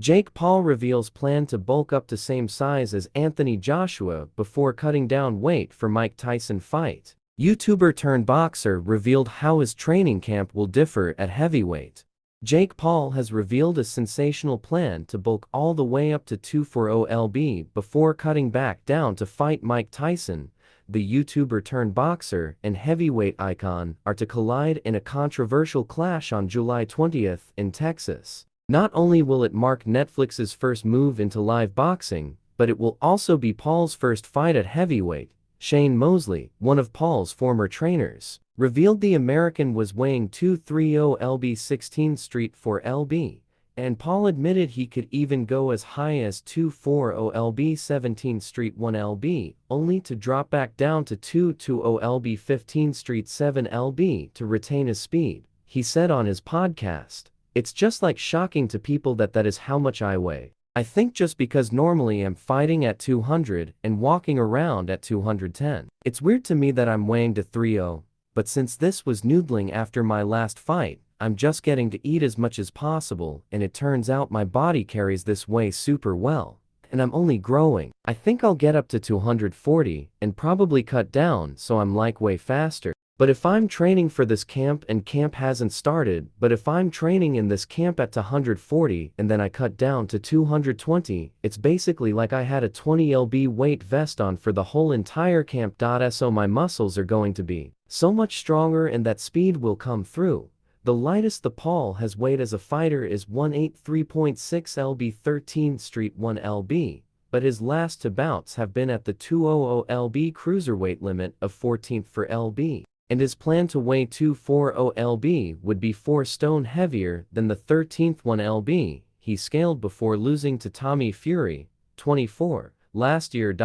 Jake Paul reveals plan to bulk up to same size as Anthony Joshua before cutting down weight for Mike Tyson fight. YouTuber turned boxer revealed how his training camp will differ at heavyweight. Jake Paul has revealed a sensational plan to bulk all the way up to 240 lb before cutting back down to fight Mike Tyson. The YouTuber turned boxer and heavyweight icon are to collide in a controversial clash on July 20th in Texas. Not only will it mark Netflix's first move into live boxing, but it will also be Paul's first fight at heavyweight. Shane Mosley, one of Paul's former trainers, revealed the American was weighing 230 lb 16 Street 4 lb, and Paul admitted he could even go as high as 240 lb 17 Street 1 lb, only to drop back down to 220 lb 15 Street 7 lb to retain his speed. He said on his podcast, "It's just like shocking to people that is how much I weigh. I think just because normally I'm fighting at 200 and walking around at 210. It's weird to me that I'm weighing to 30, but since this was noodling after my last fight, I'm just getting to eat as much as possible, and it turns out my body carries this way super well, and I'm only growing. I think I'll get up to 240 and probably cut down so I'm like way faster. But if I'm training for this camp and camp hasn't started, but if I'm training in this camp at 140 and then I cut down to 220, it's basically like I had a 20 lb weight vest on for the whole entire camp. So my muscles are going to be so much stronger and that speed will come through." The lightest the Paul has weighed as a fighter is 183.6 lb 13 Street 1 lb, but his last two bouts have been at the 200 lb cruiserweight limit of 14th for lb. And his plan to weigh 240 lb would be 4 stone heavier than the 13th 1 lb he scaled before losing to Tommy Fury, 24, last year.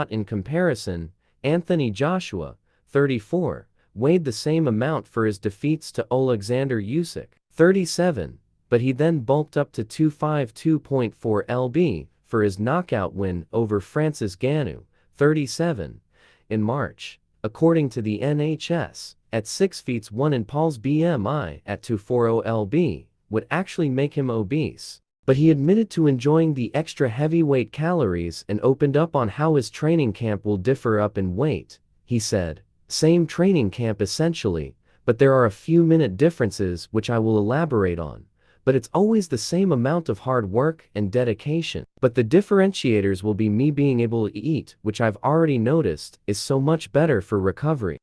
In comparison, Anthony Joshua, 34, weighed the same amount for his defeats to Alexander Usyk, 37, but he then bulked up to 252.4 lb for his knockout win over Francis Ngannou, 37, in March. According to the NHS, at 6 feet 1 and Paul's BMI at 240 lb would actually make him obese. But he admitted to enjoying the extra heavyweight calories and opened up on how his training camp will differ up in weight. He said, "Same training camp essentially, but there are a few minute differences which I will elaborate on. But it's always the same amount of hard work and dedication. But the differentiators will be me being able to eat, which I've already noticed is so much better for recovery."